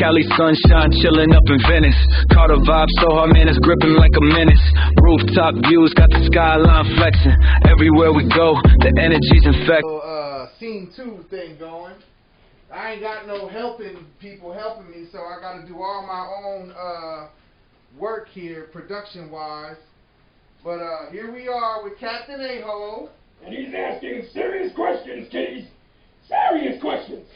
Cali sunshine, chilling up in Venice. Caught a vibe so hard, man, it's gripping like a menace. Rooftop views, got the skyline flexing. Everywhere we go, the energy's infected. Scene 2 thing going. I ain't got no people helping me, so I got to do all my own work here, production-wise. But here we are with Capt A Hole. And he's asking serious questions, kiddies. Serious questions.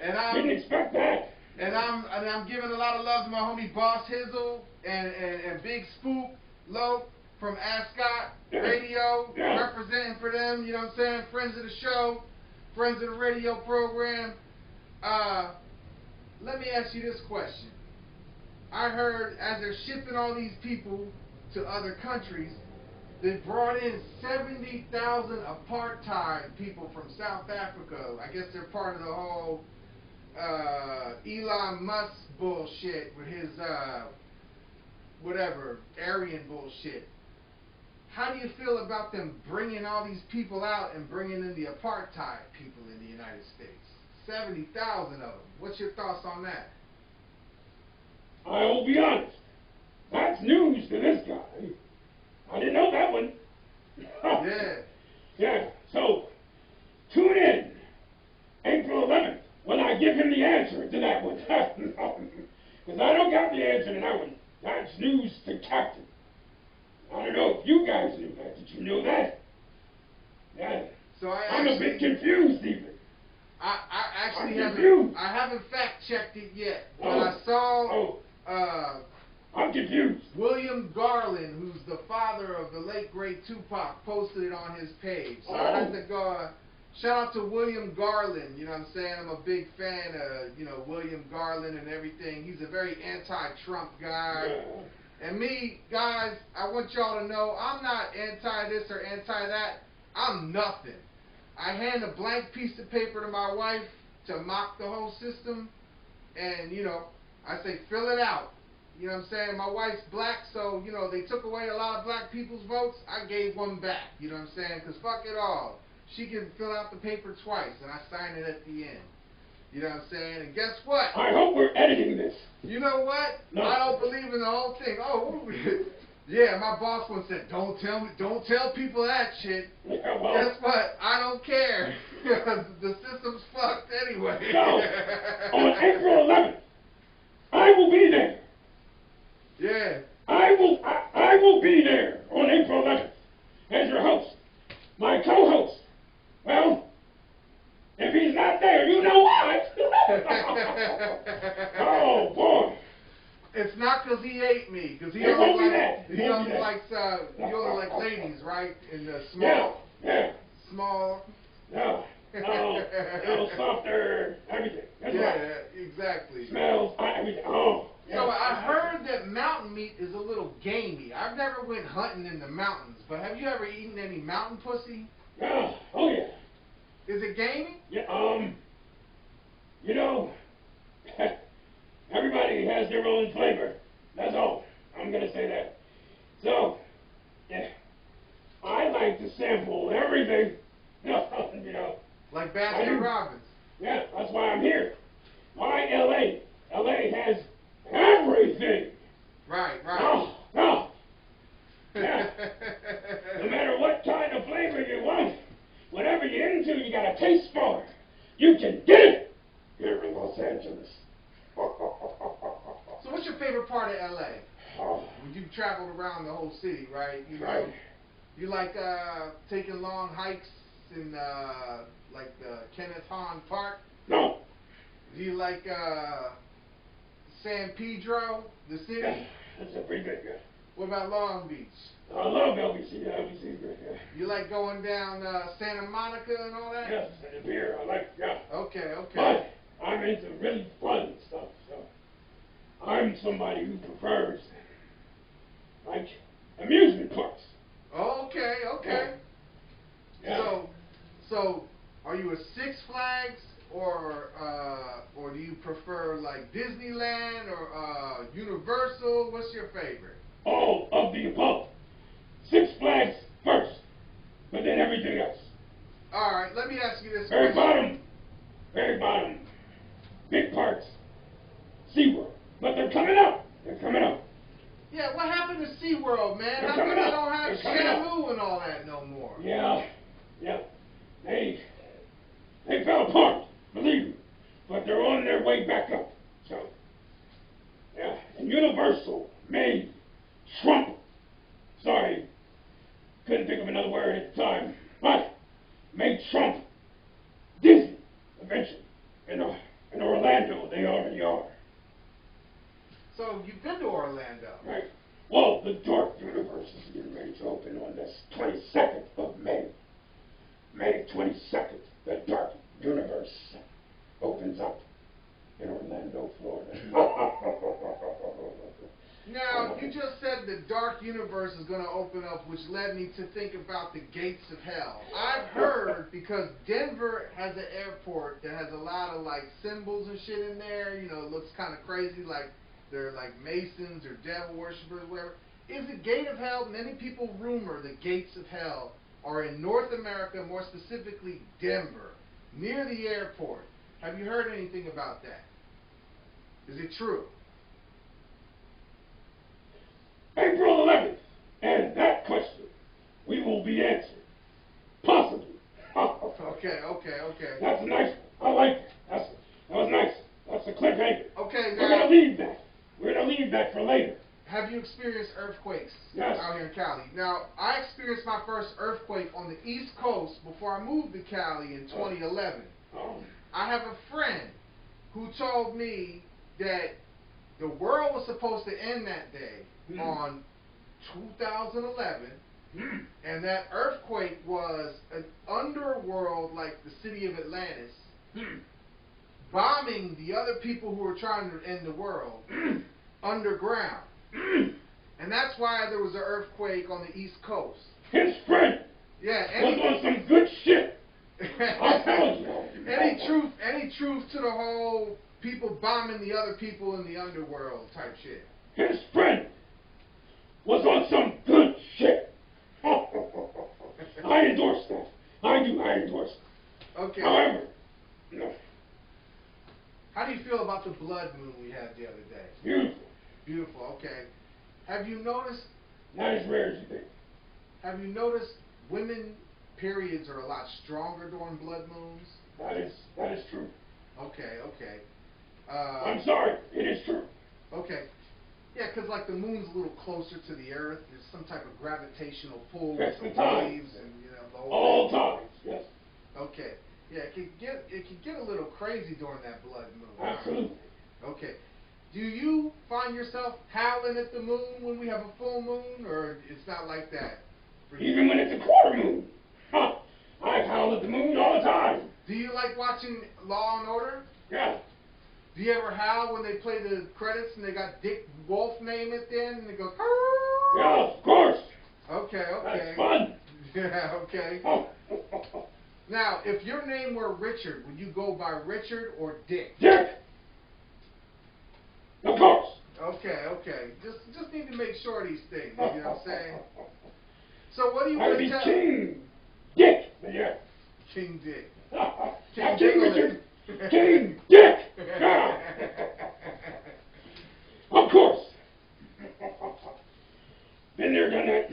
And I didn't expect that. And I'm giving a lot of love to my homie Boss Hizzle and Big Spook Low from Ascot Radio, representing for them, you know what I'm saying? Friends of the show, friends of the radio program. Let me ask you this question. I heard as they're shipping all these people to other countries, they brought in 70,000 apartheid people from South Africa. I guess they're part of the whole Elon Musk bullshit with his whatever, Aryan bullshit. How do you feel about them bringing all these people out and bringing in the apartheid people in the United States? 70,000 of them. What's your thoughts on that? I will be honest. That's news to this guy. I didn't know that one. Yeah. Yeah, so tune in April 11th when I give him the answer to that one. Because I don't got the answer to that one. That's news to Captain. I don't know if you guys knew that. Did you know that? Yeah. So I'm a bit confused even. I haven't fact checked it yet, but I saw I'm confused. William Garland, who's the father of the late great Tupac, posted it on his page. So I had to go shout out to William Garland, you know what I'm saying? I'm a big fan of, you know, William Garland and everything. He's a very anti-Trump guy. Yeah. And me, guys, I want y'all to know I'm not anti this or anti that. I'm nothing. I hand a blank piece of paper to my wife to mock the whole system, and, you know, I say, fill it out. You know what I'm saying? My wife's black, so, you know, they took away a lot of black people's votes. I gave one back, you know what I'm saying? Because fuck it all. She can fill out the paper twice, and I sign it at the end. You know what I'm saying? And guess what? I hope we're editing this. You know what? No. I don't believe in the whole thing. Oh, yeah, my boss once said, don't tell people that shit. Yeah, well, guess what? I don't care. The system's fucked anyway. So, on April 11th, I will be there. Yeah. I will be there on April 11th as your host. My co-host. Well, if he's not there, you know what? Oh, boy. It's not because he ate me, because he It only won't be likes, that. he only likes, you only like ladies, right? In the small, small. No, softer, everything. That's right. Exactly. Smells, everything. Oh. Yeah. So I heard that mountain meat is a little gamey. I've never went hunting in the mountains, but have you ever eaten any mountain pussy? Yeah. Oh yeah. Is it gamey? Yeah. You know, everybody has their own flavor. That's all. I'm gonna say that. So, yeah, I like to sample everything. You know. Like Baskin Robbins. Yeah, that's why I'm here. Why LA? LA has everything. Right. No. Yeah. No matter what kind of flavor you want, whatever you're into, you got a taste for. You can get it here in Los Angeles. So what's your favorite part of LA? When you've traveled around the whole city, right? You know, right. You like taking long hikes in like Kenneth Hahn Park? No. Do you like San Pedro, the city? Yeah, that's a pretty good guy. What about Long Beach? I love LBC. LBC is great, yeah. You like going down Santa Monica and all that? Yes, and the beer, I like, yeah. Okay. But I'm into really fun stuff, so I'm somebody who prefers, like, amusement parks. Okay. Yeah. So, are you a Six Flags or do you prefer like Disneyland or Universal? What's your favorite? All of the above. Six Flags first, but then everything else. All right, let me ask you this Very question. bottom, big parks, SeaWorld. Yeah, what happened to SeaWorld, man? How come they don't have Shamu and all that no more? Yeah. They fell apart, believe me. But they're on their way back up. So, yeah. And Universal made Trump. Sorry, couldn't think of another word at the time. But made Trump Disney eventually. In Orlando, they already are. So you've been to Orlando, right? Well, the Dark Universe is getting ready to open on this 22nd of May. May 22nd, the Dark Universe opens up in Orlando, Florida. Now, you just said the Dark Universe is going to open up, which led me to think about the gates of hell. I've heard, because Denver has an airport that has a lot of, like, symbols and shit in there, you know, it looks kind of crazy, like they're like Masons or devil worshippers or whatever. Is the gate of hell, many people rumor the gates of hell are in North America, more specifically Denver, near the airport. Have you heard anything about that? Is it true? April 11th, and that question we will be answered. Possibly. Okay. That's a nice one. I like that. That was nice. That's a cliffhanger. Okay, now... We're going to leave that. We're going to leave that for later. Have you experienced earthquakes Yes. out here in Cali? Now, I experienced my first earthquake on the East Coast before I moved to Cali in 2011. I have a friend who told me that the world was supposed to end that day on 2011, and that earthquake was an underworld like the city of Atlantis, bombing the other people who were trying to end the world underground. And that's why there was an earthquake on the East Coast. His friend was on some good shit. I'll tell you. Any truth to the whole people bombing the other people in the underworld type shit? His friend was on some good shit. I endorse that. I endorse it. Okay. However, no. How do you feel about the blood moon we had the other day? Beautiful. Beautiful, okay. Have you noticed... Not as rare as you think. Have you noticed women periods are a lot stronger during blood moons? That is true. Okay. I'm sorry, it is true. Okay. Yeah, because like the moon's a little closer to the earth. There's some type of gravitational pull That's with the the time. waves and the whole All thing. times, yes. Okay. Yeah, it could get a little crazy during that blood moon. Absolutely. Okay. Do you find yourself howling at the moon when we have a full moon, or it's not like that for you? Even when it's a quarter moon. I howl at the moon all the time. Do you like watching Law and Order? Yeah. Do you ever howl when they play the credits and they got Dick Wolf name at the end and they go? Yeah, of course. Okay. That's fun. Yeah, okay. Now, if your name were Richard, would you go by Richard or Dick? Dick. Of course. Okay. Just need to make sure of these things. You know what I'm saying? So what do you I would want to be tell? King Dick. Yeah. King Dick. King Richard. King Dick. Yeah. Of course. Been there, done that.